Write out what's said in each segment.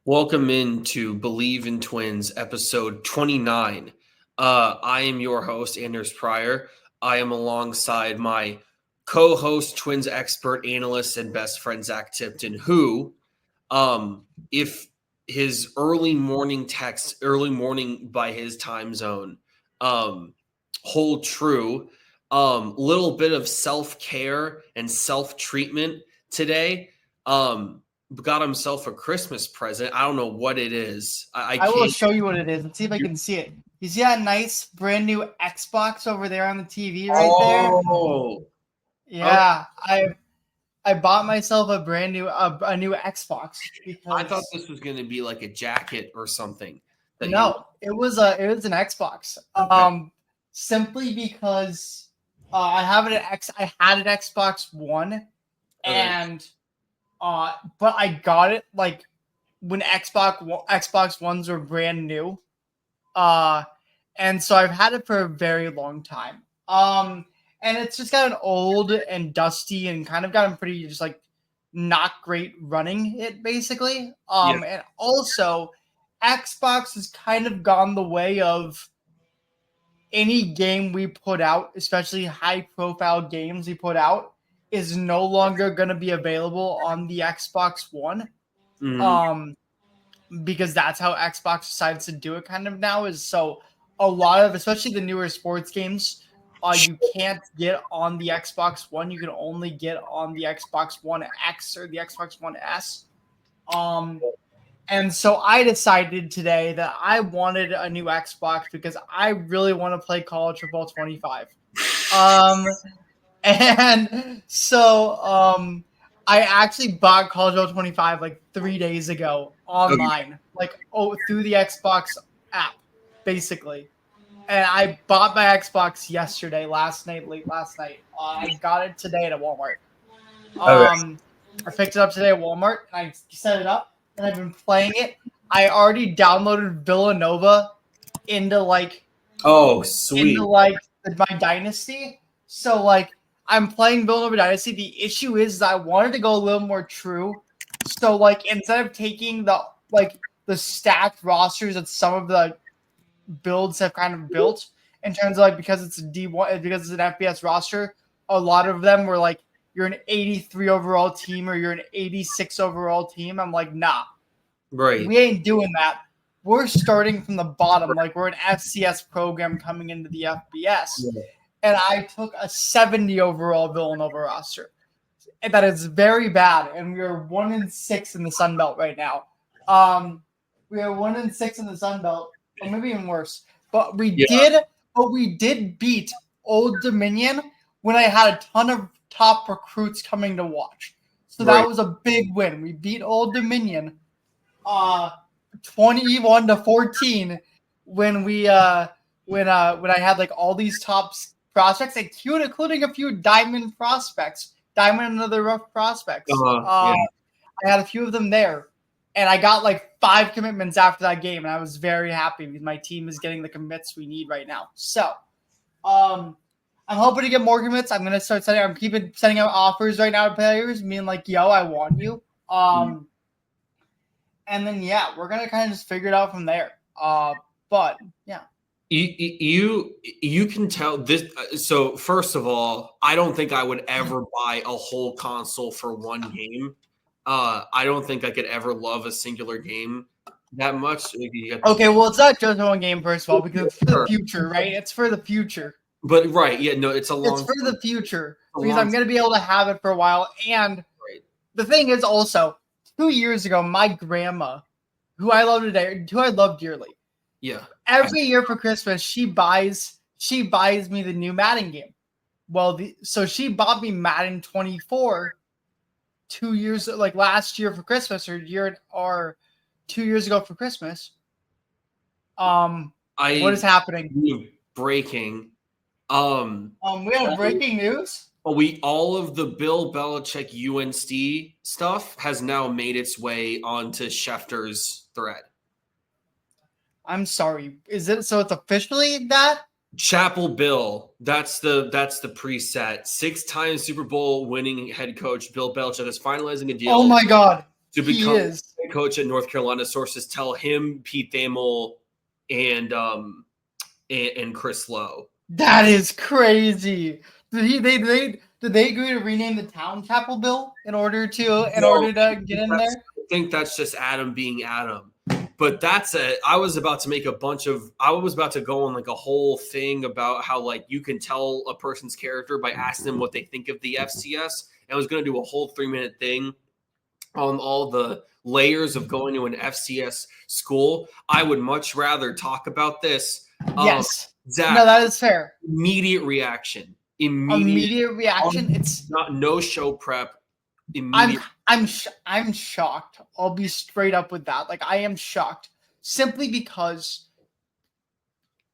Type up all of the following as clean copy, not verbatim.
Welcome into Bleav in Twins, episode 29. I am your host, Anders Pryor. I am alongside my co-host, Twins expert, analyst, and best friend, Zac Tipton, who, if his early morning by his time zone, hold true, little bit of self-care and self-treatment today. Got himself a Christmas present. I don't know what it is. I will show you what it is. Let's see if I can see it. You see that nice brand new Xbox over there on the TV there? Oh, yeah. Okay. I bought myself a brand new new Xbox because I thought this was going to be like a jacket or something. No, it was an Xbox. Okay. Simply because I had an Xbox One, and but I got it like when Xbox Ones were brand new. And so I've had it for a very long time. And it's just gotten old and dusty and kind of gotten pretty just like not great running it basically. And also Xbox has kind of gone the way of any game we put out, especially high profile games we put out, is no longer going to be available on the Xbox One. Mm-hmm. Because that's how Xbox decides to do it kind of now, is so a lot of, especially the newer sports games, you can't get on the Xbox One. You can only get on the Xbox One X or the Xbox One S. And so I decided today that I wanted a new Xbox because I really want to play College Football 25. And so I actually bought College Football 25 like 3 days ago online, through the Xbox app, basically. And I bought my Xbox late last night. I got it today at Walmart. I picked it up today at Walmart, and I set it up, and I've been playing it. I already downloaded Villanova into sweet, into my Dynasty. So I'm playing Villanova Dynasty. The issue is that I wanted to go a little more true. So instead of taking the stacked rosters that some of the builds have kind of built in terms of because it's a D1, because it's an FBS roster, a lot of them were you're an 83 overall team or you're an 86 overall team. I'm like, nah, right. We ain't doing that. We're starting from the bottom. We're an FCS program coming into the FBS. Yeah. And I took a 70 overall Villanova roster. And that is very bad. And we are 1-6 in the Sun Belt right now. We are 1-6 in the Sun Belt, or maybe even worse. But we did beat Old Dominion when I had a ton of top recruits coming to watch. So that was a big win. We beat Old Dominion 21-14 when I had all these top prospects, including a few diamond and other rough prospects. I had a few of them there, and I got 5 commitments after that game, and I was very happy because my team is getting the commits we need right now. So, I'm hoping to get more commits. I'm gonna start sending out offers right now to players, being yo, I want you. And then we're gonna kind of just figure it out from there. But yeah. You can tell this. So first of all, I don't think I would ever buy a whole console for one game. I don't think I could ever love a singular game that much. Okay, well, it's not just one game, first of all, because it's for the future, right? It's for the future. But it's It's for the future because I'm going to be able to have it for a while. And the thing is also, 2 years ago, my grandma, who I love dearly. Yeah. Every year for Christmas, she buys me the new Madden game. Well, so she bought me Madden 24 2 years, last year for Christmas, or 2 years ago for Christmas. What is happening? Breaking. We have breaking news. All of the Bill Belichick UNC stuff has now made its way onto Schefter's thread. I'm sorry. Is it so? It's officially that Chapel Bill. That's the preset. 6-time Super Bowl winning head coach Bill Belichick is finalizing a deal. Oh my God, to become head coach at North Carolina. Sources tell him, Pete Thamel, and Chris Lowe. That is crazy. Did they agree to rename the town Chapel Bill in order to get in there? I think that's just Adam being Adam. But I was about to go on like a whole thing about how like you can tell a person's character by asking them what they think of the FCS. And I was going to do a whole 3-minute thing on all the layers of going to an FCS school. I would much rather talk about this. Yes. Zac, no, that is fair. Immediate reaction. It's not no show prep. I'm shocked. I'll be straight up with that. Like, I am shocked simply because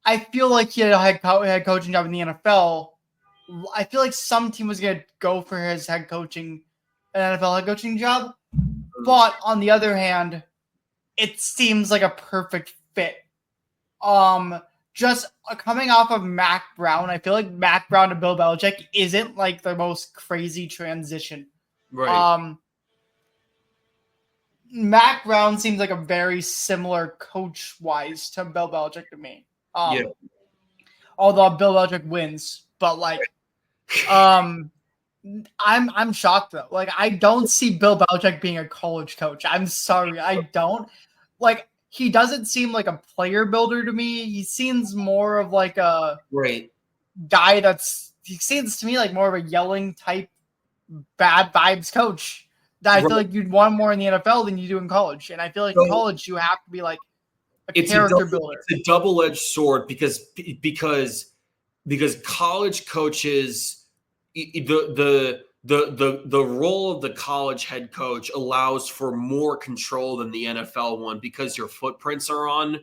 I feel like he had a head coaching job in the NFL. I feel like some team was going to go for his an NFL head coaching job. But on the other hand, it seems like a perfect fit. Just coming off of Mac Brown, I feel like Mac Brown to Bill Belichick isn't like the most crazy transition. Right. Mac Brown seems like a very similar coach-wise to Bill Belichick to me. Although Bill Belichick wins, but like, I'm shocked though. Like, I don't see Bill Belichick being a college coach. I'm sorry, I don't. Like, he doesn't seem like a player builder to me. He seems more of like a guy he seems to me like more of a yelling type bad vibes coach that I feel like you'd want more in the NFL than you do in college. And I feel like in college you have to be like a character builder. It's a double-edged sword because college coaches, the role of the college head coach allows for more control than the NFL one because your fingerprints are on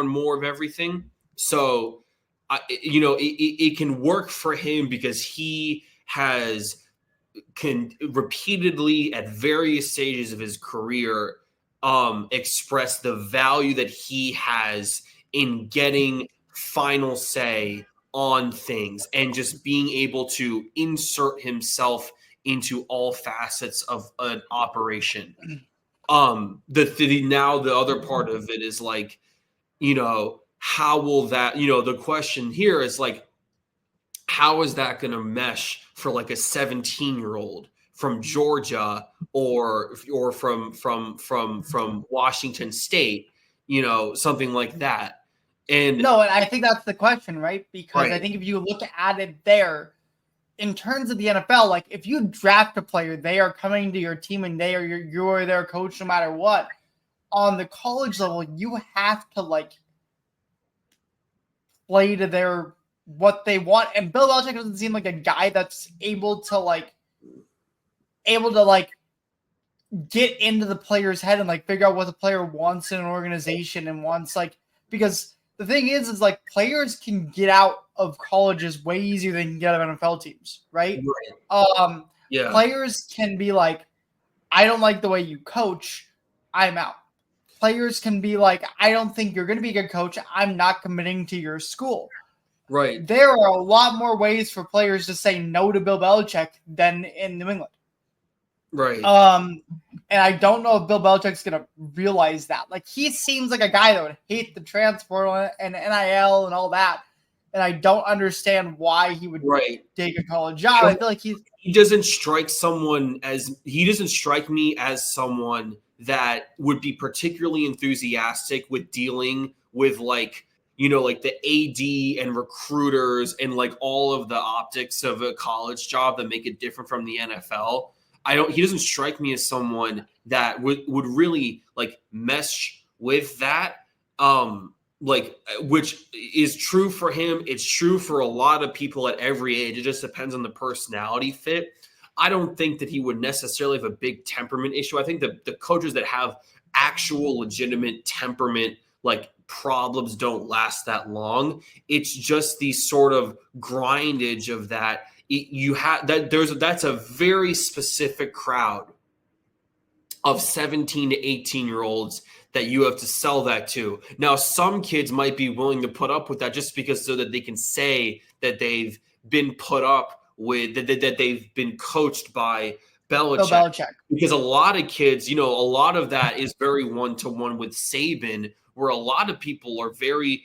more of everything. So, it can work for him because he can repeatedly at various stages of his career express the value that he has in getting final say on things and just being able to insert himself into all facets of an operation. The other part of it is like, how will that, the question here is like, how is that going to mesh for like a 17-year-old from Georgia or from Washington State, something like that? And I think that's the question, right? Because I think if you look at it there, in terms of the NFL, like if you draft a player, they are coming to your team and you're their coach no matter what. On the college level, you have to like play to what they want. And Bill Belichick doesn't seem like a guy that's able to get into the player's head and like figure out what the player wants in an organization and wants because the thing is like players can get out of colleges way easier than can get out of NFL teams, right? Players can be like, I don't like the way you coach, I'm out. Players can be like, I don't think you're going to be a good coach, I'm not committing to your school. Right. There are a lot more ways for players to say no to Bill Belichick than in New England. Right. And I don't know if Bill Belichick's going to realize that. Like, he seems like a guy that would hate the transfer and NIL and all that. And I don't understand why he would take a college job. I feel like he doesn't strike me as someone that would be particularly enthusiastic with dealing with like the AD and recruiters and like all of the optics of a college job that make it different from the NFL. He doesn't strike me as someone that would really like mesh with that. Which is true for him. It's true for a lot of people at every age. It just depends on the personality fit. I don't think that he would necessarily have a big temperament issue. I think the coaches that have actual legitimate temperament, like problems don't last that long. It's just the sort of grindage of that. That's a very specific crowd of 17 to 18-year-olds that you have to sell that to. Now, some kids might be willing to put up with that just because so that they can say that they've been put up with, that they've been coached by Belichick. Because a lot of kids, a lot of that is very one-to-one with Saban, where a lot of people are very,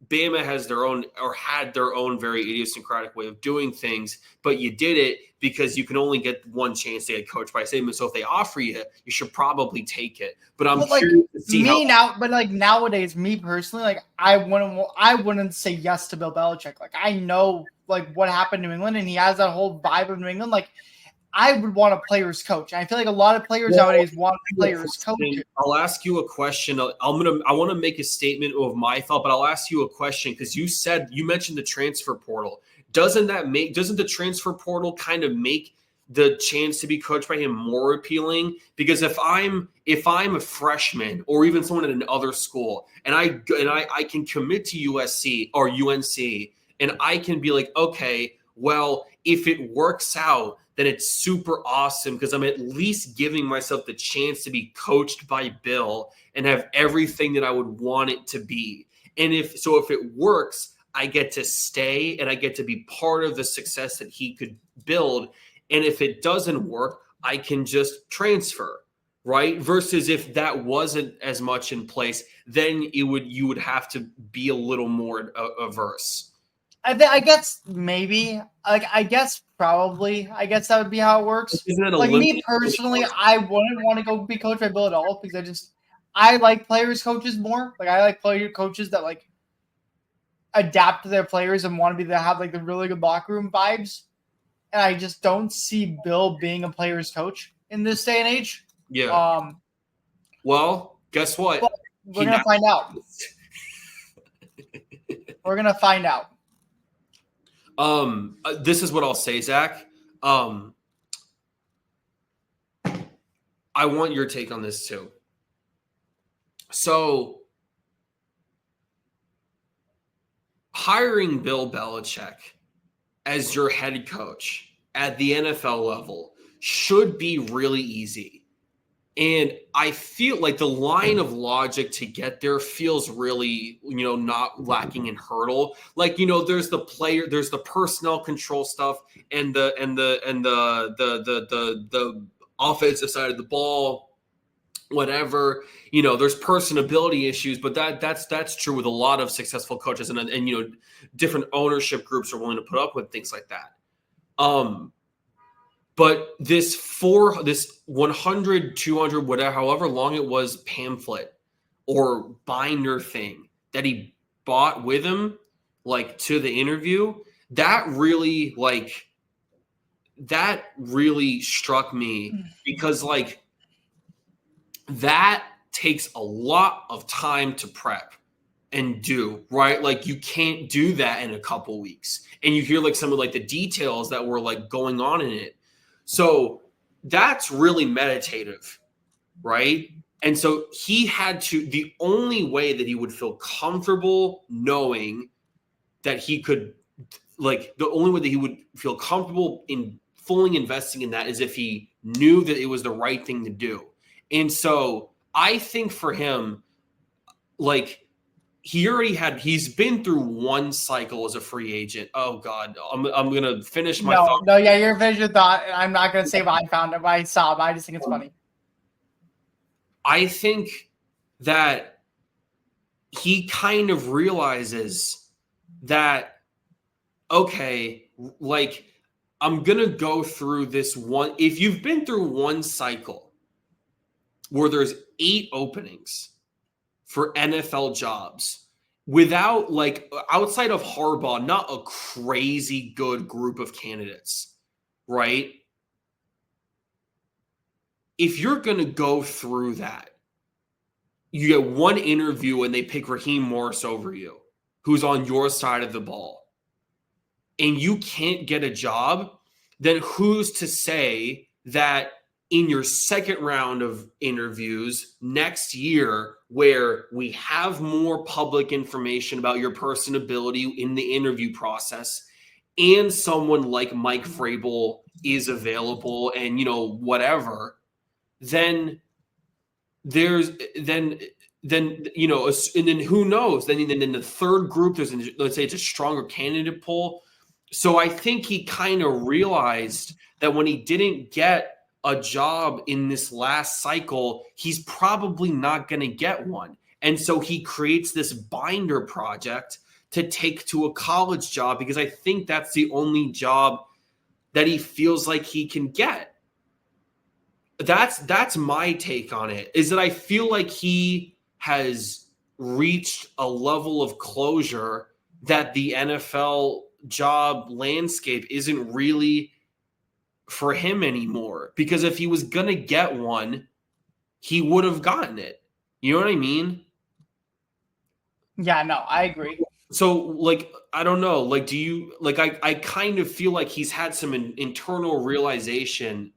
Bama has their own or had their own very idiosyncratic way of doing things, but you did it because you can only get one chance to get coached by Saban. So if they offer you, you should probably take it. But I'm curious to see nowadays, me personally, I wouldn't say yes to Bill Belichick. I know what happened to New England, and he has that whole vibe of New England. I would want a player's coach. I feel like a lot of players nowadays want players coaches. I'll ask you a question. I want to make a statement of my thought, but I'll ask you a question because you mentioned the transfer portal. Doesn't the transfer portal kind of make the chance to be coached by him more appealing? Because if I'm a freshman or even someone at another school and I can commit to USC or UNC and I can be like, okay, well, if it works out, then it's super awesome because I'm at least giving myself the chance to be coached by Bill and have everything that I would want it to be. And if it works, I get to stay and I get to be part of the success that he could build. And if it doesn't work, I can just transfer, right? Versus if that wasn't as much in place, then you would have to be a little more averse. I guess maybe. I guess probably. I guess that would be how it works. Me personally, I wouldn't want to go be coached by Bill at all because I like players coaches more. I like player coaches that adapt to their players and want to have the really good locker room vibes. And I just don't see Bill being a player's coach in this day and age. Yeah. Well, guess what? We're gonna find out. We're gonna find out. This is what I'll say, Zach. I want your take on this too. So, hiring Bill Belichick as your head coach at the NFL level should be really easy. And I feel like the line of logic to get there feels really, not lacking in hurdle. There's the personnel control stuff and the offensive side of the ball, whatever. There's personability issues, but that's true with a lot of successful coaches and different ownership groups are willing to put up with things like that. But this 100, 200, whatever, however long it was, pamphlet or binder thing that he bought with him, to the interview, that really struck me because that takes a lot of time to prep and do, right? You can't do that in a couple weeks. And you hear some of the details that were going on in it. So that's really meditative, right? And so he had to, the only way that he would feel comfortable knowing that he could, the only way that he would feel comfortable in fully investing in that is if he knew that it was the right thing to do. And so I think for him, he's been through one cycle as a free agent. Oh God, I'm going to finish my thought. No, yeah, you're finished your thought. I'm not going to say what I found, what I saw, but I just think it's funny. I think that he kind of realizes that, okay, I'm going to go through this one. If you've been through one cycle where there's 8 openings for NFL jobs without outside of Harbaugh, not a crazy good group of candidates, right? If you're going to go through that, you get one interview and they pick Raheem Morris over you, who's on your side of the ball, and you can't get a job, then who's to say that in your second round of interviews next year, where we have more public information about your personability in the interview process, and someone like Mike Vrabel is available and, whatever, then and then who knows? Then in the third group, let's say it's a stronger candidate pool. So I think he kind of realized that when he didn't get a job in this last cycle, he's probably not going to get one. And so he creates this binder project to take to a college job because I think that's the only job that he feels like he can get. That's my take on it, is that I feel like he has reached a level of closure that the NFL job landscape isn't really for him anymore. Because if he was going to get one, he would have gotten it. You know what I mean? Yeah, no, I agree. So, like, I don't know. Like, do you, like, I kind of feel like he's had some internal realization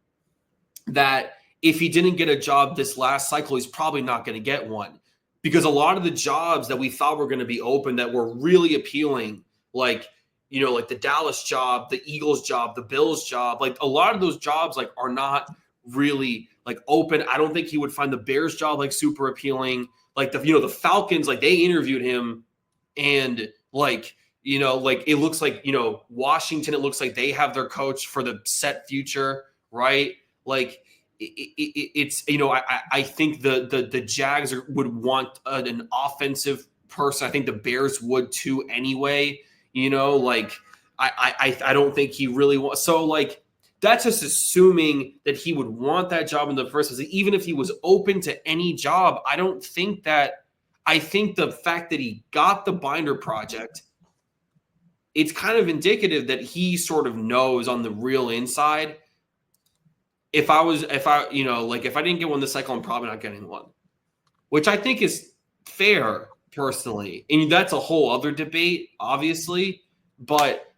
that if he didn't get a job this last cycle, he's probably not going to get one. Because a lot of the jobs that we thought were going to be open that were really appealing, like, you know, like the Dallas job, the Eagles job, the Bills job, like a lot of those jobs like are not really like open. I don't think he would find the Bears job like super appealing. Like the Falcons, like they interviewed him and like, like it looks like, Washington, it looks like they have their coach for the set future, right? Like it's, I think the Jags would want an offensive person. I think the Bears would too anyway. Like I don't think he really wants. So like that's just assuming that he would want that job in the first place. Even if he was open to any job, I don't think that. I think the fact that he got the binder project, it's kind of indicative that he sort of knows on the real inside. If I didn't get one this cycle, I'm probably not getting one, which I think is fair. Personally, and that's a whole other debate, obviously. But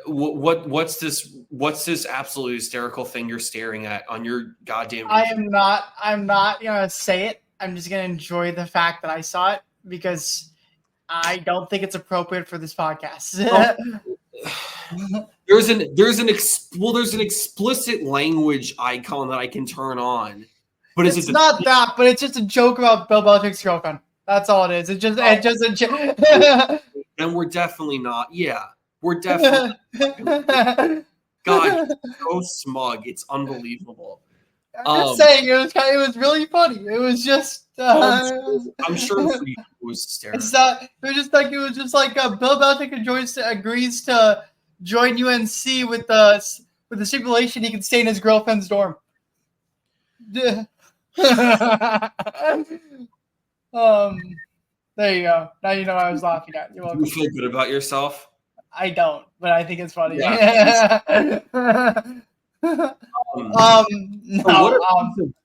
what's this absolutely hysterical thing you're staring at on your goddamn? I'm not gonna say it. I'm just gonna enjoy the fact that I saw it because I don't think it's appropriate for this podcast. There's an explicit language icon that I can turn on, but it's not that. But it's just a joke about Bill Belichick's girlfriend. That's all it is. It's just a joke. And we're definitely not. Yeah, we're definitely. God, so smug. It's unbelievable. I'm just saying it was really funny. It was just. I'm sure it was hysterical. It was just like Bill Belichick agrees to join UNC with the stipulation he can stay in his girlfriend's dorm. There you go. Now you know what I was laughing at. You're welcome. You feel good about yourself? I don't, but I think it's funny. Yeah.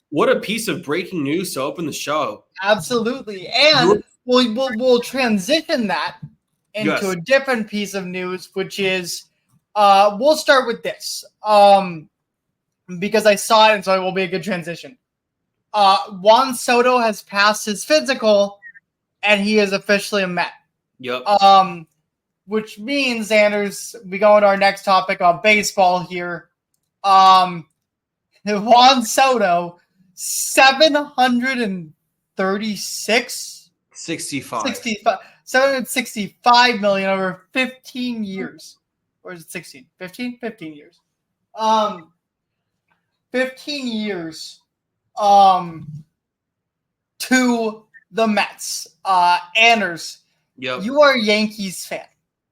What a piece of breaking news to open the show. Absolutely. And we'll transition that into a different piece of news, which is we'll start with this. Because I saw it, and so it will be a good transition. Juan Soto has passed his physical, and he is officially a Met. Yep. Which means, Anders, we go into our next topic on baseball here. Juan Soto, 765 million over 15 years. Or is it 16? 15? 15 years. 15 years to the Mets. Anders, you are a Yankees fan.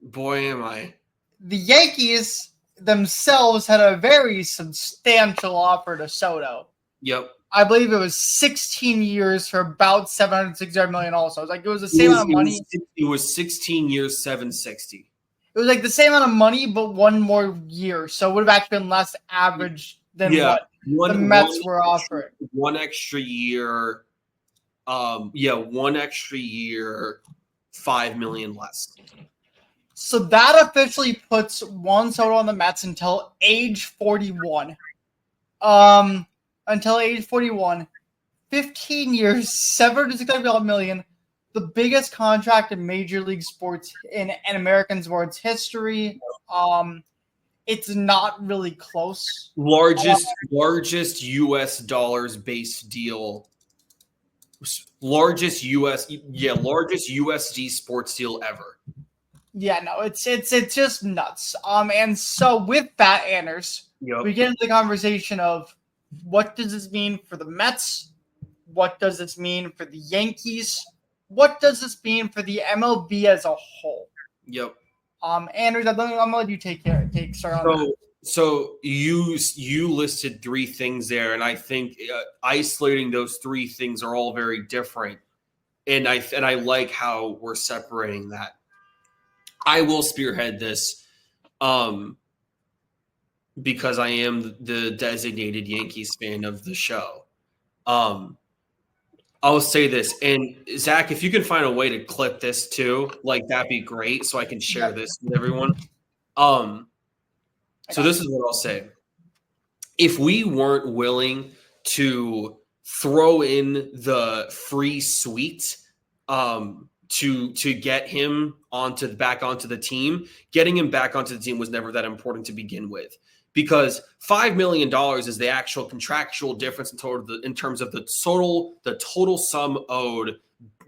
Boy, am I. The Yankees themselves had a very substantial offer to Soto. Yep. I Bleav it was 16 years for about $765 million also. It was the same amount of money. It was 16 years, 760. It was like the same amount of money, but one more year. So it would have actually been less average than what the Mets were offering. One extra year. One extra year, $5 million less. So that officially puts Juan Soto on the Mets until age 41. Until age 41. 15 years, $765 million. The biggest contract in Major League Sports in American sports history. It's not really close. Largest U.S. dollars based deal. Largest USD sports deal ever. Yeah, no, it's just nuts. And so with that, Anders, we get into the conversation of what does this mean for the Mets? What does this mean for the Yankees? What does this mean for the MLB as a whole? Yep. Anders, I'm gonna let you take start on that. So you listed three things there, and I think isolating those three things are all very different, and I like how we're separating that. I will spearhead this, because I am the designated Yankees fan of the show. I'll say this, and Zach, if you can find a way to clip this too, like that'd be great, so I can share this with everyone. So this is what I'll say. If we weren't willing to throw in the free suite to get him back onto the team, getting him back onto the team was never that important to begin with, because $5 million is the actual contractual difference in terms of the total sum owed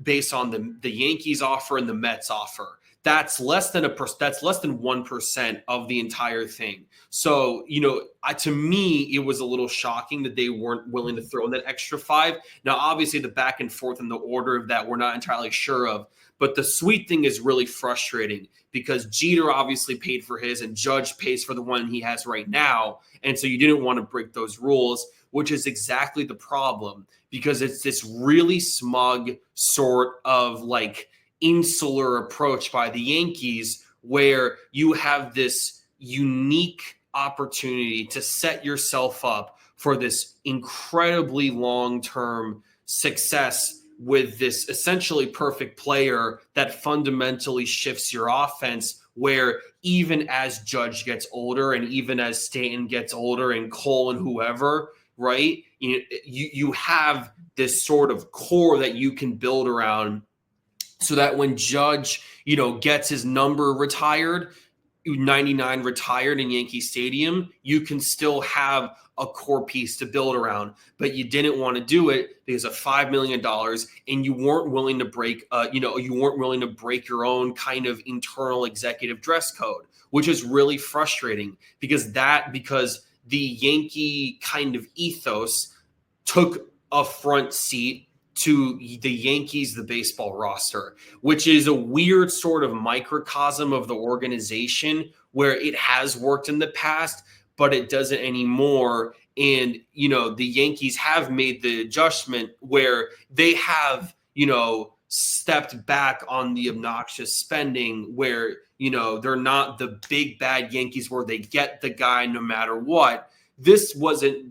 based on the Yankees offer and the Mets offer. That's less than 1% of the entire thing. So, to me, it was a little shocking that they weren't willing to throw in that extra $5. Now, obviously, the back and forth and the order of that, we're not entirely sure of. But the sweet thing is really frustrating because Jeter obviously paid for his and Judge pays for the one he has right now. And so you didn't want to break those rules, which is exactly the problem, because it's this really smug sort of like insular approach by the Yankees where you have this unique opportunity to set yourself up for this incredibly long-term success with this essentially perfect player that fundamentally shifts your offense, where even as Judge gets older and even as Stanton gets older and Cole and whoever, right, you have this sort of core that you can build around, so that when Judge, gets his number retired, 99 retired in Yankee Stadium, you can still have a core piece to build around. But you didn't want to do it because of $5 million, and you weren't willing to break, your own kind of internal executive dress code, which is really frustrating because the Yankee kind of ethos took a front seat to the Yankees, the baseball roster, which is a weird sort of microcosm of the organization where it has worked in the past, but it doesn't anymore. And, the Yankees have made the adjustment where they have, stepped back on the obnoxious spending where, they're not the big bad Yankees where they get the guy no matter what. This wasn't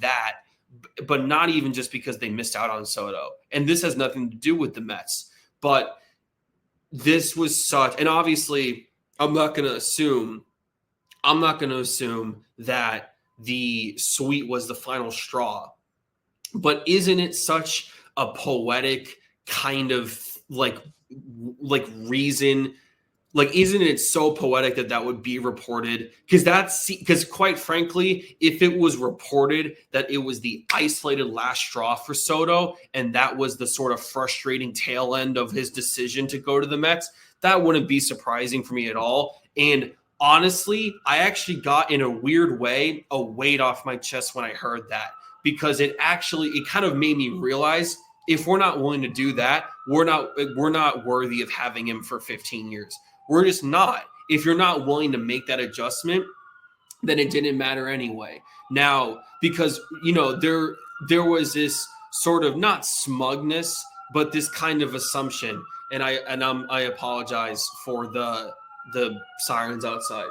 that. But not even just because they missed out on Soto. And this has nothing to do with the Mets. But this was and obviously I'm not going to assume that the suite was the final straw. But isn't it such a poetic kind of like reason? Like, isn't it so poetic that would be reported? Because quite frankly, if it was reported that it was the isolated last straw for Soto, and that was the sort of frustrating tail end of his decision to go to the Mets, that wouldn't be surprising for me at all. And honestly, I actually got, in a weird way, a weight off my chest when I heard that, because it kind of made me realize, if we're not willing to do that, we're not worthy of having him for 15 years. We're just not. If you're not willing to make that adjustment, then it didn't matter anyway. Now, because, there was this sort of not smugness, but this kind of assumption. And I apologize for the sirens outside.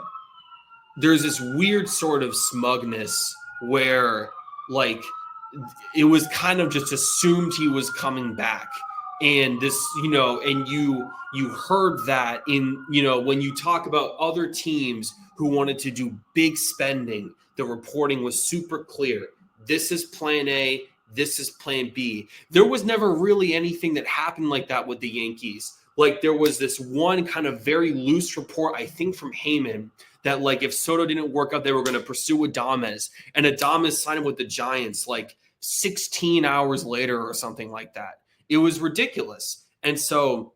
There's this weird sort of smugness where, like, it was kind of just assumed he was coming back. And this, and you heard that in, when you talk about other teams who wanted to do big spending, the reporting was super clear. This is plan A, this is plan B. There was never really anything that happened like that with the Yankees. Like, there was this one kind of very loose report, I think from Heyman, that like if Soto didn't work out, they were going to pursue Adames, and Adames signed with the Giants like 16 hours later or something like that. It was ridiculous. And so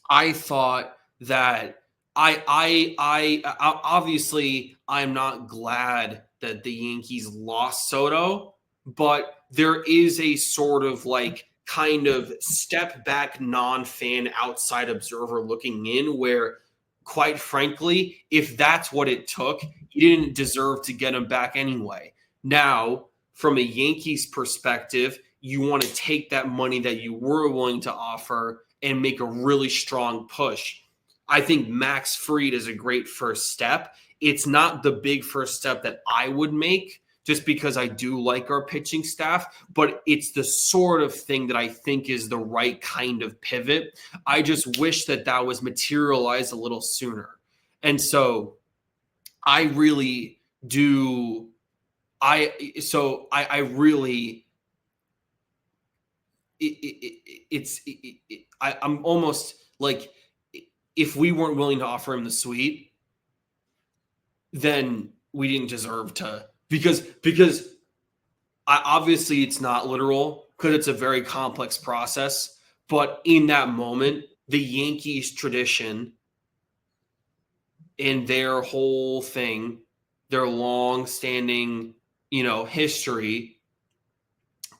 I thought that I obviously I'm not glad that the Yankees lost Soto, but there is a sort of like kind of step back non-fan outside observer looking in where quite frankly, if that's what it took, he didn't deserve to get him back anyway. Now, from a Yankees perspective, you want to take that money that you were willing to offer and make a really strong push. I think Max Fried is a great first step. It's not the big first step that I would make just because I do like our pitching staff, but it's the sort of thing that I think is the right kind of pivot. I just wish that that was materialized a little sooner. And so I really do. I really, I'm almost like, if we weren't willing to offer him the suite, then we didn't deserve to, because obviously it's not literal because it's a very complex process. But in that moment, the Yankees tradition and their whole thing, their long-standing, history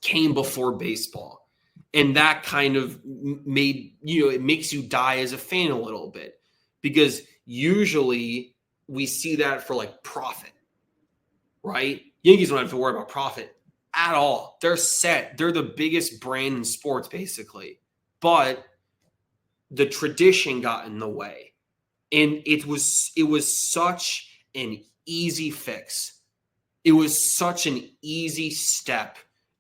came before baseball. And that kind of made, it makes you die as a fan a little bit, because usually we see that for like profit, right? Yankees don't have to worry about profit at all. They're set. They're the biggest brand in sports, basically. But the tradition got in the way. And it was such an easy fix. It was such an easy step.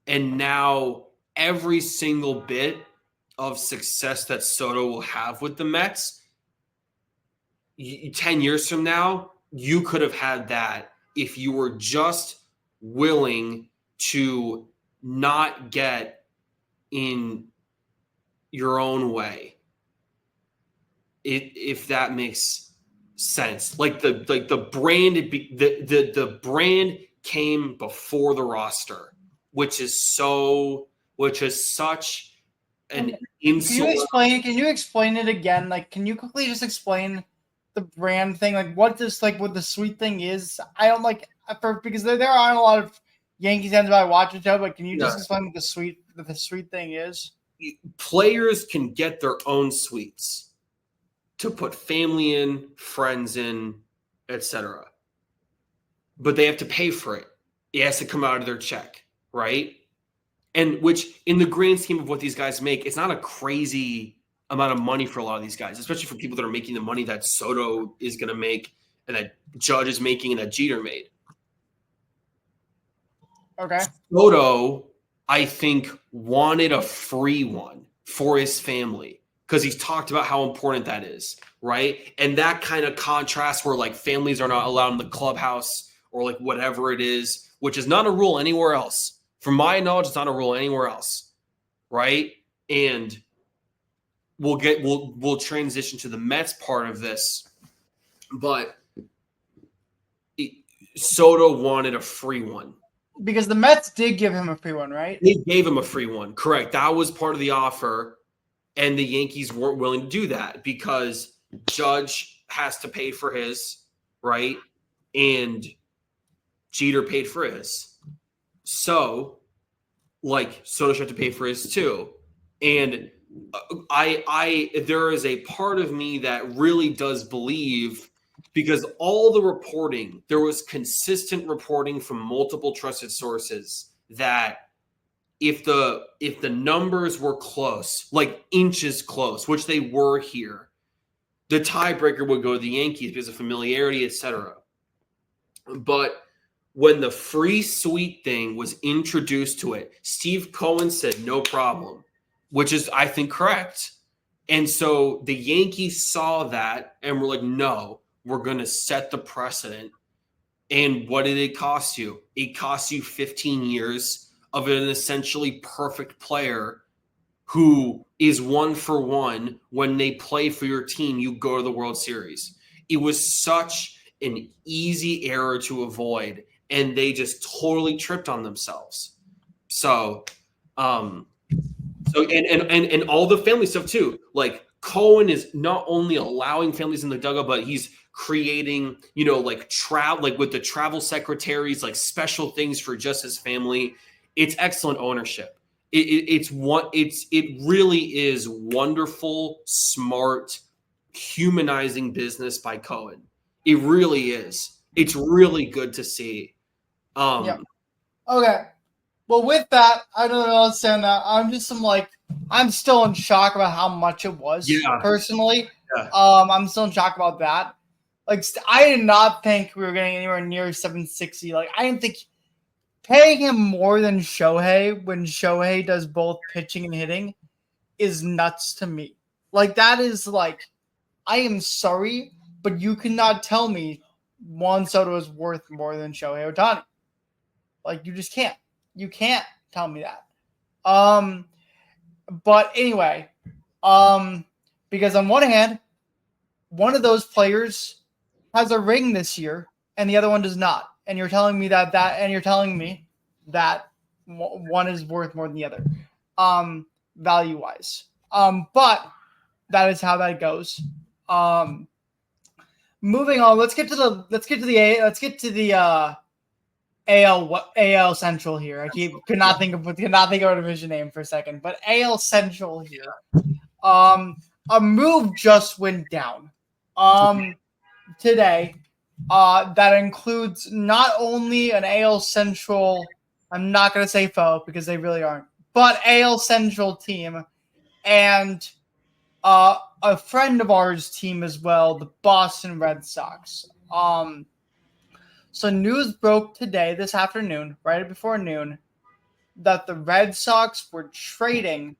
And now every single bit of success that Soto will have with the Mets, 10 years from now, you could have had that if you were just willing to not get in your own way. If that makes sense. Like the brand, the brand came before the roster, which is such an insult. Can you explain it again? Like, can you quickly just explain the brand thing? Like, what the sweet thing is? I don't because there aren't a lot of Yankees fans that I watch the show, but can you just explain what the sweet thing is? Players can get their own suites to put family in, friends in, etc. But they have to pay for it. It has to come out of their check, right? And which, in the grand scheme of what these guys make, it's not a crazy amount of money for a lot of these guys, especially for people that are making the money that Soto is going to make and that Judge is making and that Jeter made. Okay. Soto, I think, wanted a free one for his family because he's talked about how important that is, right? And that kind of contrast where like families are not allowed in the clubhouse or like whatever it is, which is not a rule anywhere else. From my knowledge, it's not a rule anywhere else, right? And we'll transition to the Mets part of this, but Soto wanted a free one. Because the Mets did give him a free one, right? They gave him a free one, correct. That was part of the offer, and the Yankees weren't willing to do that because Judge has to pay for his, right? And Jeter paid for his. So, like, Soto should have to pay for his too. And there is a part of me that really does Bleav, because all the reporting, there was consistent reporting from multiple trusted sources that if the numbers were close, like inches close, which they were here, the tiebreaker would go to the Yankees because of familiarity, etc. But when the free suite thing was introduced to it, Steve Cohen said no problem, which is, I think, correct. And so the Yankees saw that and were like, no, we're going to set the precedent. And what did it cost you? It cost you 15 years of an essentially perfect player who is 1-for-1 when they play for your team. You go to the World Series. It was such an easy error to avoid, and they just totally tripped on themselves. So, and all the family stuff too. Like Cohen is not only allowing families in the dugout, but he's creating, like with the travel secretaries, like special things for just his family. It's excellent ownership. It really is wonderful, smart, humanizing business by Cohen. It really is. It's really good to see. Yeah. Okay. Well, with that, I don't know what to say on that. I'm still in shock about how much it was. Yeah. Personally, Yeah. I'm still in shock about that. Like, I did not think we were getting anywhere near 760. Like, I didn't think paying him more than Shohei when Shohei does both pitching and hitting is nuts to me. Like, that is like, I am sorry, but you cannot tell me Juan Soto is worth more than Shohei Ohtani. Like, you just can't. You can't tell me that. But anyway, because on one hand, one of those players has a ring this year and the other one does not. And you're telling me that one is worth more than the other, value wise. But that is how that goes. Moving on, let's get to the AL Central here. I could not think of a division name for a second, but AL Central here. A move just went down today. That includes not only an AL Central, I'm not going to say foe because they really aren't, but AL Central team and a friend of ours team as well, the Boston Red Sox. So news broke today, this afternoon, right before noon, that the Red Sox were trading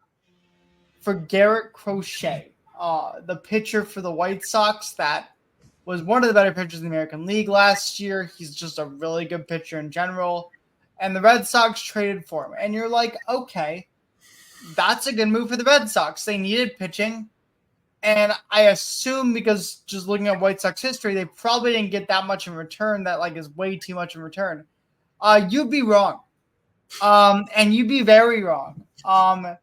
for Garrett Crochet, the pitcher for the White Sox that was one of the better pitchers in the American League last year. He's just a really good pitcher in general. And the Red Sox traded for him. And you're like, okay, that's a good move for the Red Sox. They needed pitching. And I assume because just looking at White Sox history, they probably didn't get that much in return. That like is way too much in return. You'd be wrong. And you'd be very wrong. To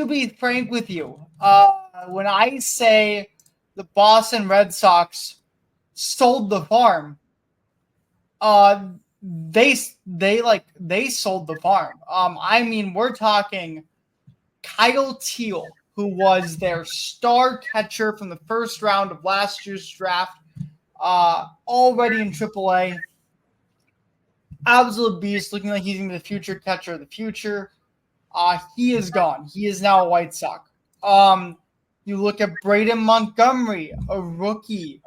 be frank with you, when I say the Boston Red Sox sold the farm, they sold the farm. I mean, we're talking Kyle Teal, who was their star catcher from the first round of last year's draft, already in AAA. Absolute beast, looking like he's going to be the future catcher of the future. He is gone. He is now a White Sox. You look at Braden Montgomery, a rookie,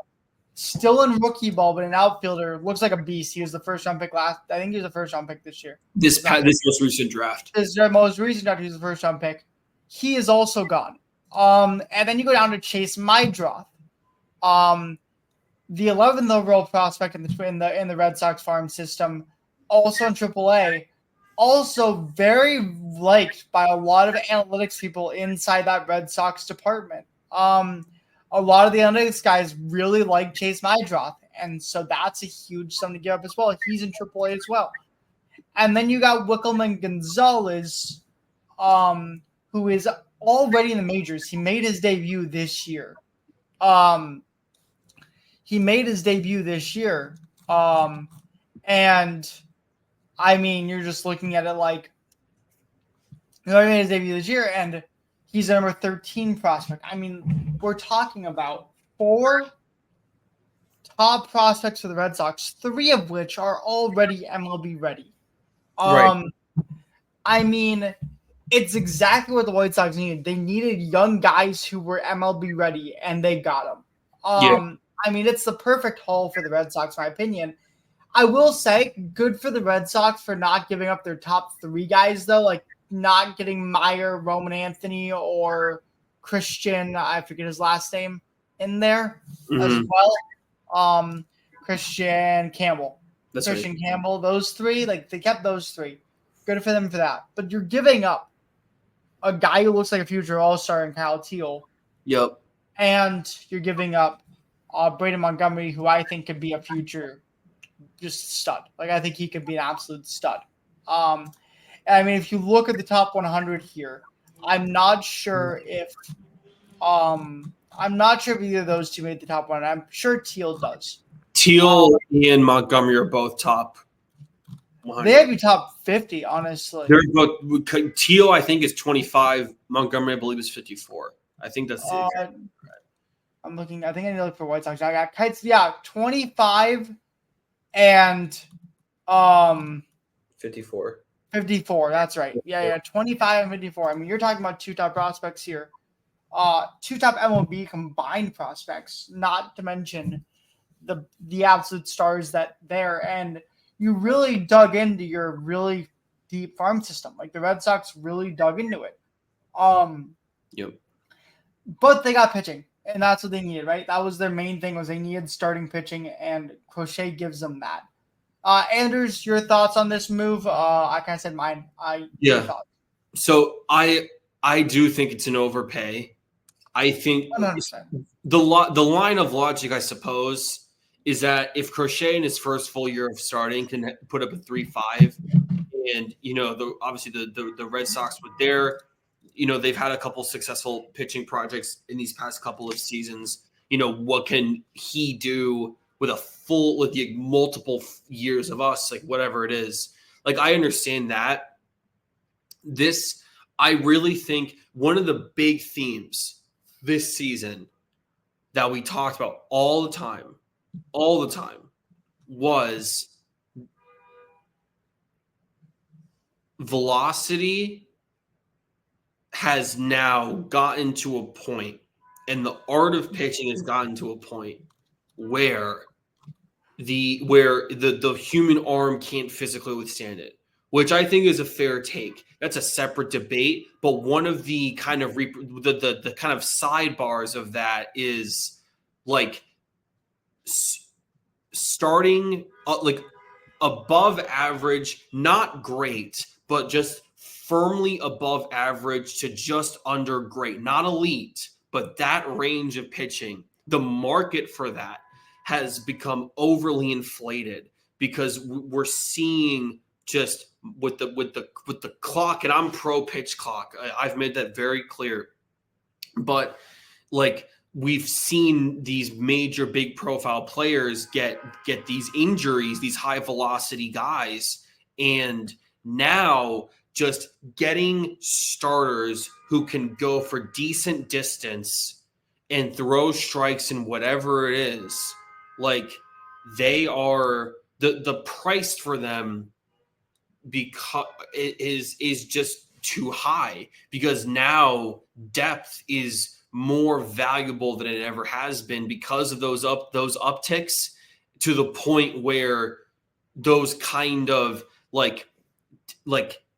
still in rookie ball, but an outfielder. Looks like a beast. He was the first round pick I think he was the first round pick this year. This most recent draft. This most recent draft, he was the first round pick. He is also gone. And then you go down to Chase Mydroth, the 11th overall prospect in the Red Sox farm system, also in AAA. Also very liked by a lot of analytics people inside that Red Sox department. A lot of the analytics guys really like Chase Mydroth, and so that's a huge sum to give up as well. He's in AAA as well. And then you got Wickelman Gonzalez, who is already in the majors. He made his debut this year. And I mean, you're just looking at it like, he made his debut this year, and he's a number 13 prospect. I mean, we're talking about 4 top prospects for the Red Sox, 3 of which are already MLB ready. Right. I mean, it's exactly what the White Sox needed. They needed young guys who were MLB ready, and they got them. I mean, it's the perfect haul for the Red Sox, in my opinion. I will say, good for the Red Sox for not giving up their top 3 guys, though, like not getting Meyer, Roman Anthony, or Christian, I forget his last name, in there as well. Christian Campbell. Campbell, those 3, like they kept those 3. Good for them for that. But you're giving up a guy who looks like a future all-star in Kyle Teal. Yep. And you're giving up Braden Montgomery, who I think could be a future just stud. Like, I think he could be an absolute stud. I mean, if you look at the top 100 here, I'm not sure if I'm not sure if either of those two made the top 1. I'm sure Teal does. Teal and Montgomery are both top 100. They have you top 50, honestly. They're both Teal, I think, is 25. Montgomery, I Bleav, is 54. I think that's the I'm looking. I think I need to look for White Sox. I got Kites. Yeah, 25 and 54. 54. That's right. Yeah. 25 and 54. I mean, you're talking about 2 top prospects here. 2 top MLB combined prospects, not to mention the absolute stars that there. And you really dug into your really deep farm system. Like the Red Sox really dug into it. Yep. But they got pitching, and that's what they needed, right? That was their main thing, was they needed starting pitching, and Crochet gives them that. Anders, your thoughts on this move? I kind of said mine. So I do think it's an overpay. I think 100%. The line of logic, I suppose, is that if Crochet in his first full year of starting can put up a 3.5, and obviously the Red Sox with their, they've had a couple successful pitching projects in these past couple of seasons. What can he do with the multiple years of us, like whatever it is? Like, I understand that. I really think one of the big themes this season that we talked about all the time was velocity has now gotten to a point, and the art of pitching has gotten to a point where the human arm can't physically withstand it, which I think is a fair take. That's a separate debate, but one of the kind of the kind of sidebars of that is like starting like above average, not great, but just firmly above average to just under great, not elite, but that range of pitching. The market for that has become overly inflated because we're seeing just with the clock, and I'm pro pitch clock. I've made that very clear. But like, we've seen these major big profile players get these injuries, these high velocity guys, and now just getting starters who can go for decent distance and throw strikes and whatever it is, like, they are the price for them because it is just too high, because now depth is more valuable than it ever has been because of those upticks, to the point where those kind of like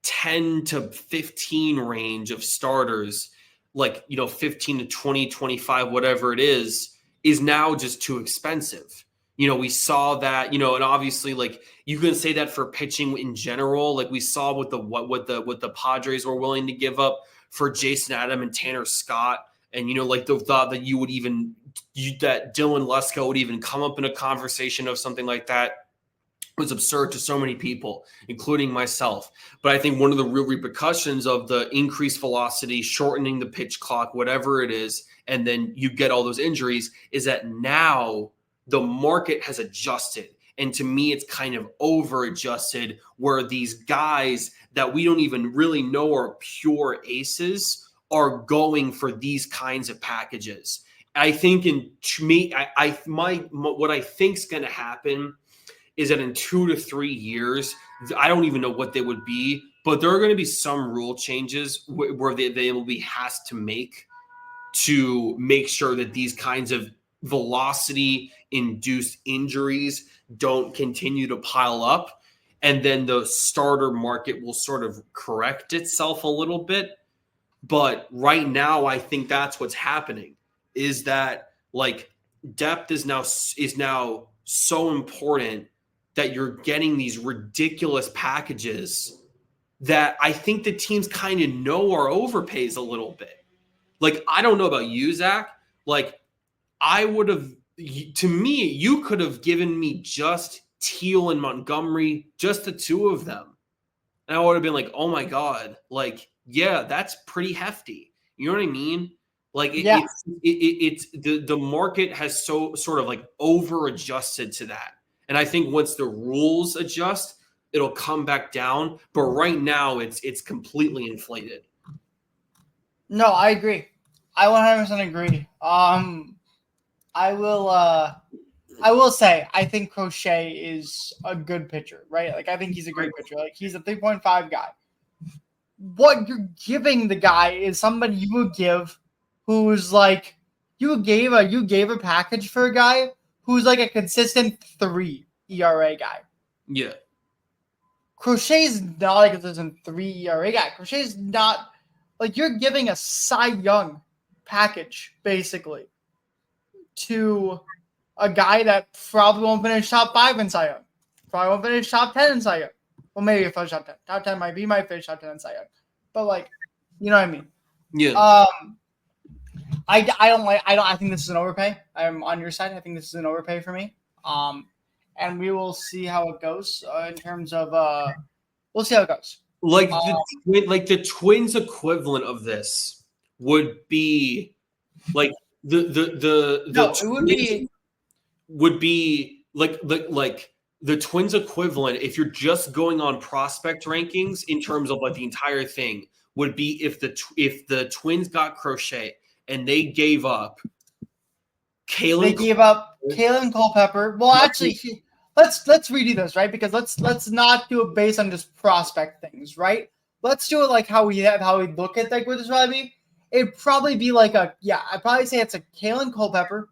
10 to 15 range of starters, 15 to 20, 25, whatever it is now just too expensive. We saw that, and obviously, like, you can say that for pitching in general. Like, we saw what the Padres were willing to give up for Jason Adam and Tanner Scott. And, the thought that that Dylan Lesko would even come up in a conversation of something like that was absurd to so many people, including myself. But I think one of the real repercussions of the increased velocity, shortening the pitch clock, whatever it is, and then you get all those injuries, is that now the market has adjusted. And to me, it's kind of over adjusted, where these guys that we don't even really know are pure aces are going for these kinds of packages. I think what I think is going to happen is that in 2 to 3 years, I don't even know what they would be, but there are going to be some rule changes where the MLB has to make sure that these kinds of velocity-induced injuries don't continue to pile up, and then the starter market will sort of correct itself a little bit. But right now, I think that's what's happening, is that, like, depth is now so important that you're getting these ridiculous packages that I think the teams kind of know are overpays a little bit. Like, I don't know about you, Zach. Like, to me, you could have given me just Teal and Montgomery, just the two of them, and I would have been like, oh my God, like, yeah, that's pretty hefty. You know what I mean? Like Yeah. it's the market has so sort of like over adjusted to that. And I think once the rules adjust, it'll come back down. But right now it's completely inflated. No, I agree. I 100% agree. I will say I think Crochet is a good pitcher, right? Like I think he's a great pitcher. Like he's a 3.5 guy. What you're giving the guy is somebody you would give who's like you gave a package for a guy who's like a consistent 3 ERA guy. Yeah. Crochet's not a consistent 3 ERA guy. Crochet's not like you're giving a Cy Young package basically to a guy that probably won't finish top 5 in Cy Young. Probably won't finish top 10 in Cy Young. Well, maybe if I finish top 10. Top 10 might be my finish top 10 in Cy Young. But like, you know what I mean? Yeah. I think this is an overpay. I'm on your side. I think this is an overpay for me. And we will see how it goes in terms of we'll see how it goes. Like the Twins equivalent of this would be like would be like the Twins equivalent if you're just going on prospect rankings in terms of like the entire thing would be if the Twins got Crochet and they gave up Kalen Culpepper. Well, actually, let's redo this, right? Because let's not do it based on just prospect things, right? Let's do it like how we look at like with this probably. It'd probably be like I'd probably say it's a Kalen Culpepper,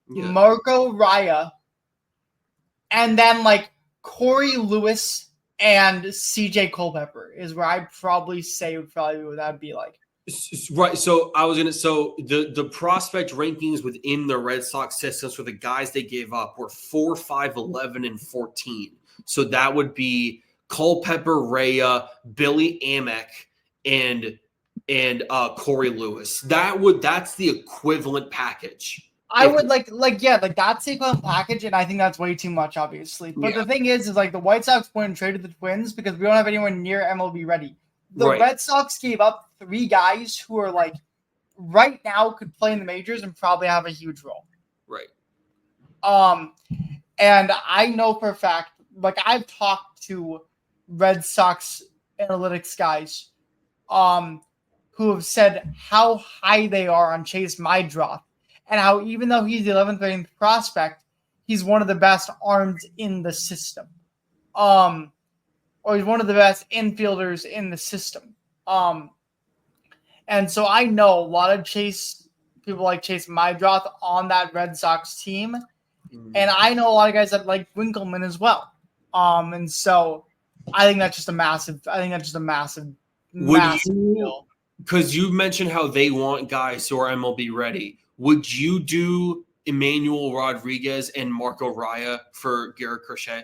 Marco Raya, and then like Corey Lewis and CJ Culpepper is where I'd probably say would that be like. Right. So the prospect rankings within the Red Sox systems for the guys they gave up were 4, 5, 11, and 14. So that would be Culpepper, Raya, Billy Amick, and Corey Lewis. That's the equivalent package. I would that's the equivalent package, and I think that's way too much, obviously. But the thing is like the White Sox went and traded the Twins because we don't have anyone near MLB ready. The Red Sox gave up 3 guys who are like right now could play in the majors and probably have a huge role. Right. And I know for a fact, like I've talked to Red Sox analytics guys, who have said how high they are on Chase Maedroff and how even though he's the 11th ranked prospect, he's one of the best arms in the system. Or he's one of the best infielders in the system. And so I know a lot of people like Chase Maedroff on that Red Sox team. And I know a lot of guys that like Winkleman as well. And so I think that's just a massive deal. Because you mentioned how they want guys who are MLB ready. Would you do Emmanuel Rodriguez and Marco Raya for Garrett Crochet?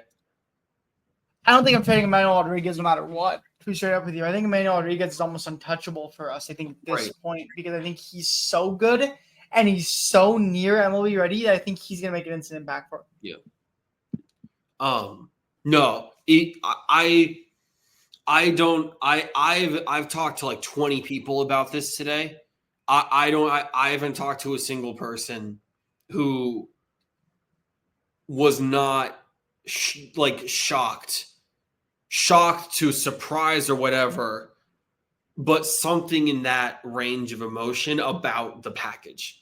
I don't think I'm trading Emmanuel Rodriguez no matter what. To be straight up with you, I think Emmanuel Rodriguez is almost untouchable for us. I think at this point because I think he's so good and he's so near MLB ready that I think he's gonna make an instant impact for him. Yeah. No, I've talked to like 20 people about this today. I haven't talked to a single person who was not shocked to surprise or whatever, but something in that range of emotion about the package.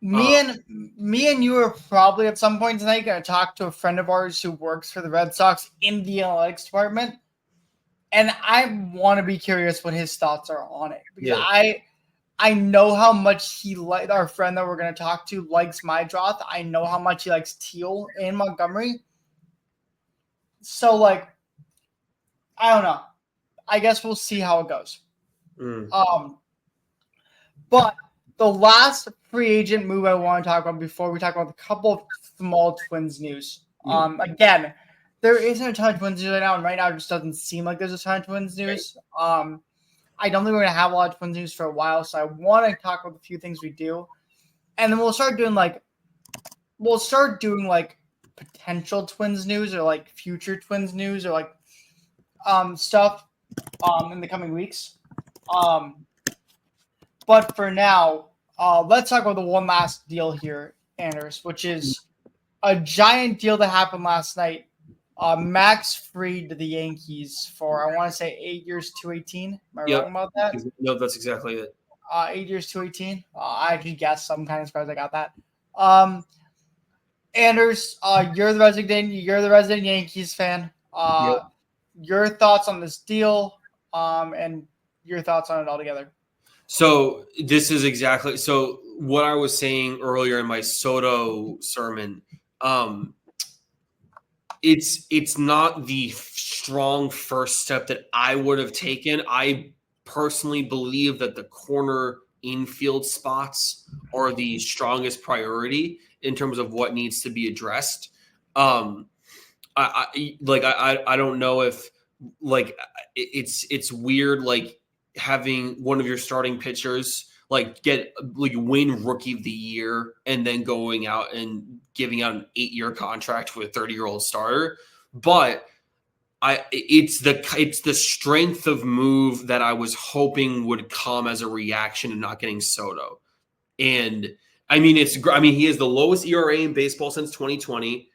Me and you are probably at some point tonight going to talk to a friend of ours who works for the Red Sox in the analytics department, and I want to be curious what his thoughts are on it because I know how much he our friend that we're going to talk to likes Maedroff. I know how much he likes Teal in Montgomery. So like, I don't know. I guess we'll see how it goes. But the last free agent move I want to talk about before we talk about a couple of small Twins news. Again, there isn't a ton of Twins news right now, and right now it just doesn't seem like there's a ton of Twins news. I don't think we're gonna have a lot of Twins news for a while, so I want to talk about a few things we do, and then we'll start doing potential Twins news or like future Twins news or like stuff in the coming weeks. But for now, let's talk about the one last deal here, Anders, which is a giant deal that happened last night. Max Fried to the Yankees for, I want to say, 8 years, 218. Am I wrong about that? No, that's exactly it. 8 years, 218. I actually guessed. I'm kind of surprised I got that. Anders, you're the resident Yankees fan. Your thoughts on this deal, and your thoughts on it altogether. So this is exactly so what I was saying earlier in my Soto sermon. It's not the strong first step that I would have taken. I personally Bleav that the corner infield spots are the strongest priority in terms of what needs to be addressed. I don't know if like it's weird like having one of your starting pitchers like win rookie of the year and then going out and giving out an 8-year contract for a 30-year-old starter. But it's the strength of move that I was hoping would come as a reaction to not getting Soto. And he has the lowest ERA in baseball since 2020.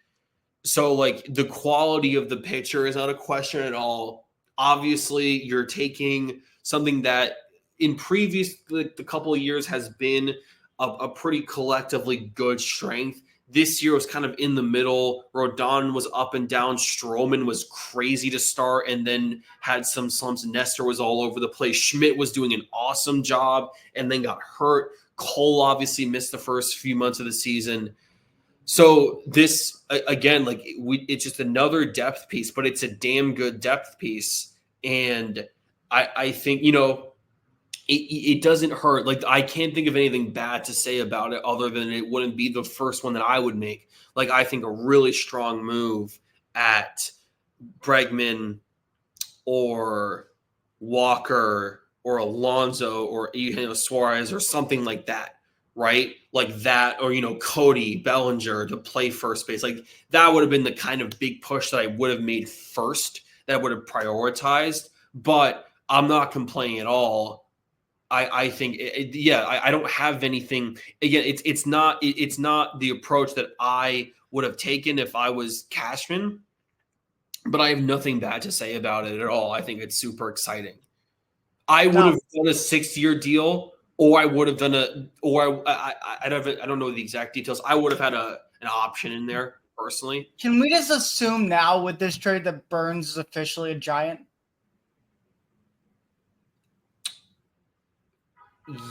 So like the quality of the pitcher is not a question at all. Obviously, you're taking something that in previous the couple of years has been a pretty collectively good strength. This year was kind of in the middle. Rodon was up and down. Stroman was crazy to start and then had some slumps. Nestor was all over the place. Schmidt was doing an awesome job and then got hurt. Cole obviously missed the first few months of the season. So this, again, it's just another depth piece, but it's a damn good depth piece. And I think, it doesn't hurt. Like, I can't think of anything bad to say about it other than it wouldn't be the first one that I would make. Like, I think a really strong move at Bregman or Walker or Alonso or Suarez or something like that, right? Like that, or Cody Bellinger to play first base. Like that would have been the kind of big push that I would have made first, that I would have prioritized. But I'm not complaining at all. I think, I don't have anything. Again, it's not the approach that I would have taken if I was Cashman, but I have nothing bad to say about it at all. I think it's super exciting. I would have done a 6-year deal, or I would have done I don't know the exact details. I would have had an option in there personally. Can we just assume now with this trade that Burns is officially a Giant?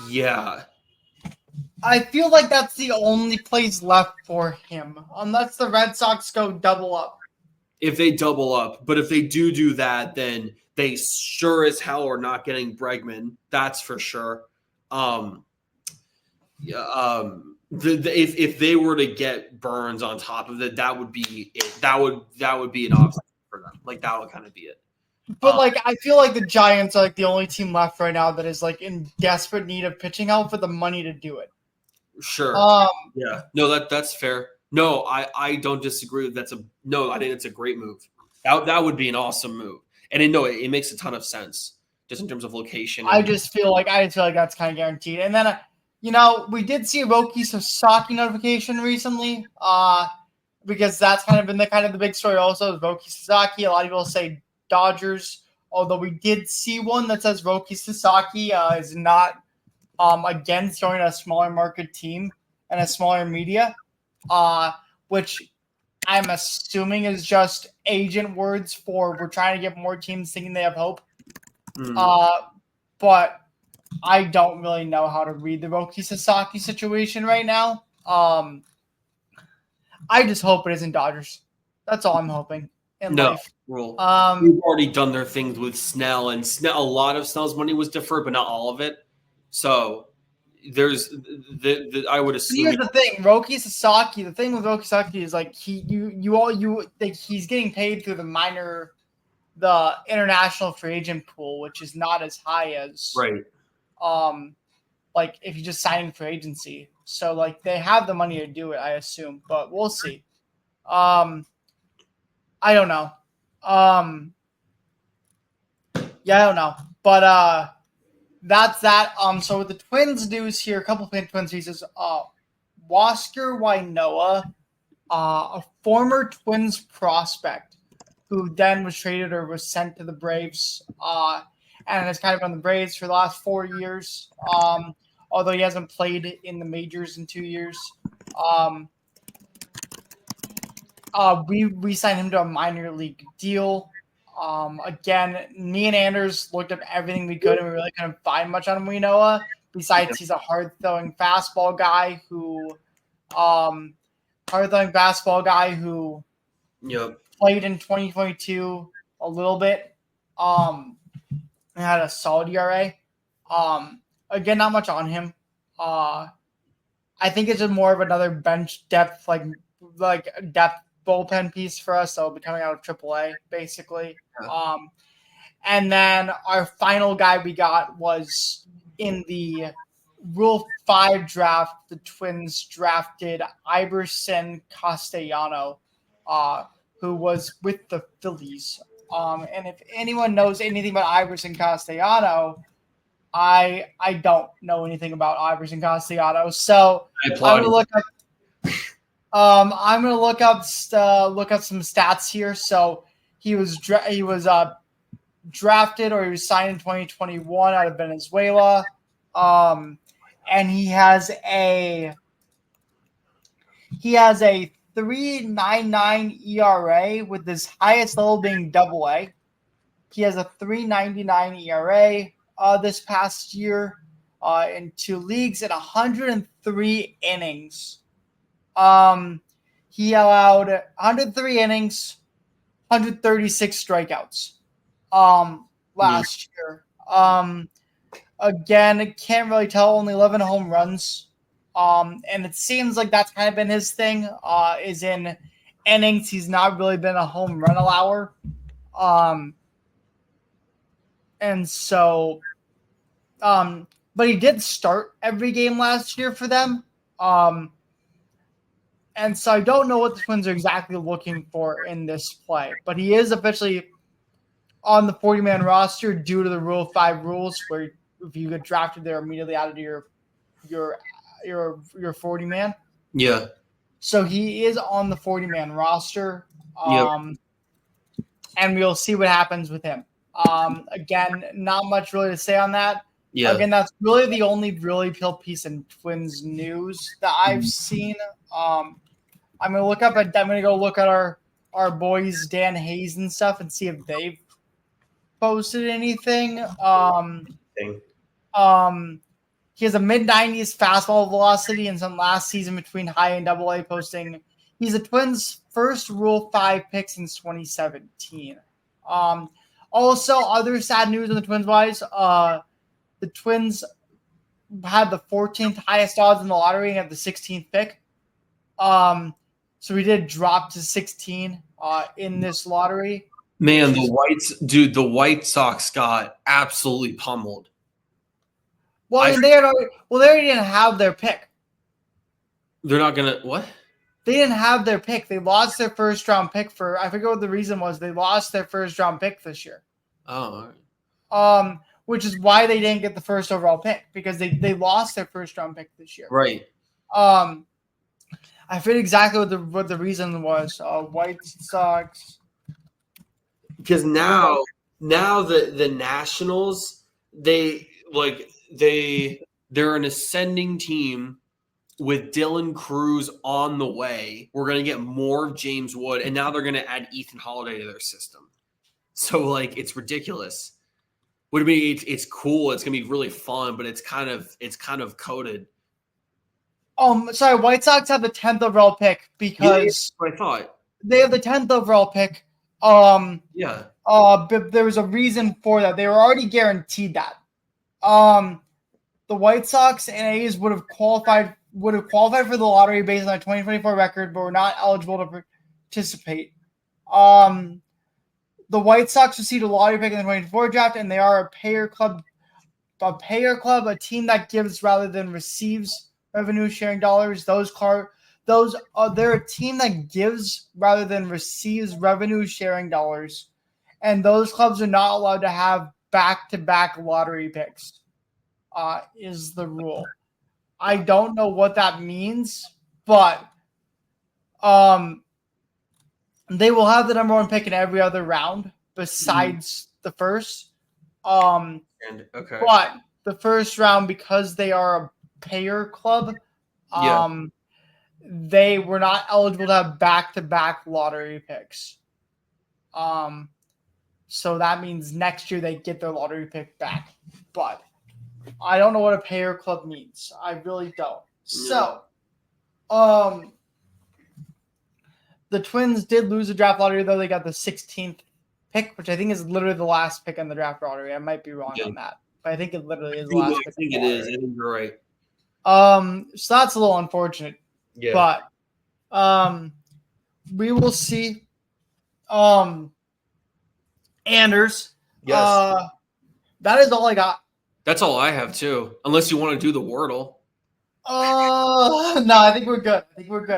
Yeah. I feel like that's the only place left for him, unless the Red Sox go double up. If they double up, but if they do that, then they sure as hell are not getting Bregman. That's for sure. If they were to get Burns on top of it, that would be it. That would be an option for them. Like that would kind of be it. But I feel like the Giants are like the only team left right now that is like in desperate need of pitching help for the money to do it. Sure. Yeah. No, that's fair. No, I don't disagree. I think it's a great move. That would be an awesome move. And it makes a ton of sense just in terms of location. I just feel like that's kind of guaranteed. And then we did see a Roki Sasaki notification recently. Because that's kind of been the big story also is Roki Sasaki. A lot of people say Dodgers, although we did see one that says Roki Sasaki is not against joining a smaller market team and a smaller media, which I'm assuming is just agent words for we're trying to get more teams thinking they have hope. But I don't really know how to read the Roki Sasaki situation right now. I just hope it isn't Dodgers. That's all I'm hoping in life. We've already done their things with Snell, and a lot of Snell's money was deferred, but not all of it. So there's I would assume. Here's the thing, Roki Sasaki. The thing with Roki Sasaki is like he's getting paid through the international free agent pool, which is not as high as right. Like if you just sign for agency. So like they have the money to do it, I assume, but we'll see. I don't know. I don't know. But that's that. So with the Twins news here, a couple of Twins pieces. Wasker Wainoa, a former Twins prospect who then was traded or was sent to the Braves, and has kind of been the Braves for the last 4 years. Although he hasn't played in the majors in 2 years. We signed him to a minor league deal. Again, me and Anders looked up everything we could, and we really couldn't find much on Wainoa. Besides, he's a hard-throwing fastball guy who played in 2022 a little bit. And had a solid ERA. Again, not much on him. I think it's just more of another bench depth, like depth bullpen piece for us. So be coming out of AAA, basically. Yeah. And then our final guy we got was in the Rule 5 draft. The Twins drafted Iverson Castellano, who was with the Phillies. And if anyone knows anything about Iverson Castellano, I don't know anything about Iverson Castellano. So I'm gonna look up. I'm gonna look up some stats here. So he was drafted, or he was signed in 2021 out of Venezuela, and he has a 3.99 ERA with his highest level being AA. He has a 3.99 ERA this past year in 2 leagues at 103 innings. He allowed 103 innings, 136 strikeouts last year. Again, can't really tell. Only 11 home runs. And it seems like that's kind of been his thing, is in innings. He's not really been a home run allower. And so, but he did start every game last year for them. And so I don't know what the Twins are exactly looking for in this play, but he is officially on the 40-man roster due to the Rule 5 rules, where if you get drafted, they're immediately out of your 40-man. Yeah. So he is on the 40-man roster. Yep. And we'll see what happens with him. Again, not much really to say on that. Yeah. Again, that's really the only really piece in Twins news that I've seen. I'm gonna go look at our boys Dan Hayes and stuff and see if they've posted anything. He has a mid-90s fastball velocity and some last season between high and AA posting. He's the Twins' first Rule 5 pick since 2017. Also, other sad news on the Twins wise, the Twins had the 14th highest odds in the lottery and had the 16th pick. So we did drop to 16 in this lottery. Man, the White Sox got absolutely pummeled. Well, they already didn't have their pick. They're not gonna what? They didn't have their pick. They lost their first round pick I forget what the reason was. They lost their first round pick this year. Oh, all right. Which is why they didn't get the first overall pick, because they lost their first round pick this year. Right. I forget exactly what the reason was. White Sox. Because now the Nationals, they're an ascending team with Dylan Cruz on the way. We're gonna get more of James Wood, and now they're gonna add Ethan Holiday to their system. So it's ridiculous. Would be it's cool. It's gonna be really fun, but it's kind of coded. Sorry, White Sox have the 10th overall pick because that's what I thought. They have the 10th overall pick. Yeah. But there was a reason for that. They were already guaranteed that. The White Sox and A's would have qualified for the lottery based on a 2024 record, but were not eligible to participate. The White Sox received a lottery pick in the 2024 draft, and they are a payer club, a team that gives rather than receives revenue sharing dollars. They're a team that gives rather than receives revenue sharing dollars, and those clubs are not allowed to have back-to-back lottery picks. is the rule. I don't know what that means, but they will have the number 1 pick in every other round besides the first. But the first round, because they are a payer club, they were not eligible to have back-to-back lottery picks. So that means next year they get their lottery pick back. But I don't know what a payer club means. I really don't. So, the Twins did lose the draft lottery, though. They got the 16th pick, which I think is literally the last pick in the draft lottery. I might be wrong on that, but I think it literally is the last pick. I think it is. I think you're right. So that's a little unfortunate. Yeah. But we will see. Anders. Yes. That is all I got. That's all I have too. Unless you want to do the Wordle. No, I think we're good.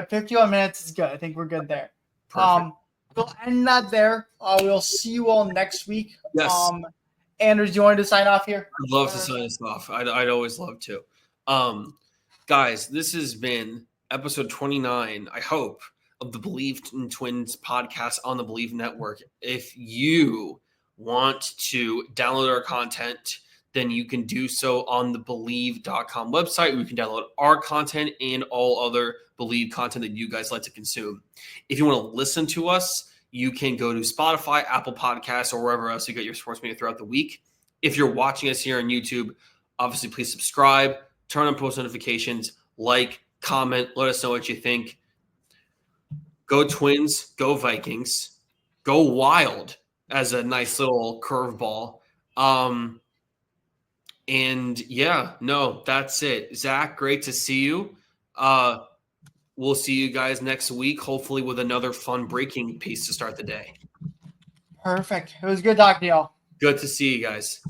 51 minutes is good. I think we're good there. Perfect. We'll end that there. We'll see you all next week. Yes. Anders, do you want to sign off here? I'd love to sign us off. I'd always love to. Guys, this has been episode 29, I hope, of the Bleav in Twins podcast on the Bleav Network. If you want to download our content, then you can do so on the Bleav.com website, where you can download our content and all other Bleav content that you guys like to consume. If you want to listen to us, you can go to Spotify, Apple Podcasts, or wherever else you get your sports media throughout the week. If you're watching us here on YouTube, obviously please subscribe, turn on post notifications, like, comment, let us know what you think. Go Twins, go Vikings, go Wild as a nice little curveball. And yeah, no, that's it. Zach, great to see you. We'll see you guys next week, hopefully with another fun breaking piece to start the day. Perfect. It was good talking to y'all. Good to see you guys.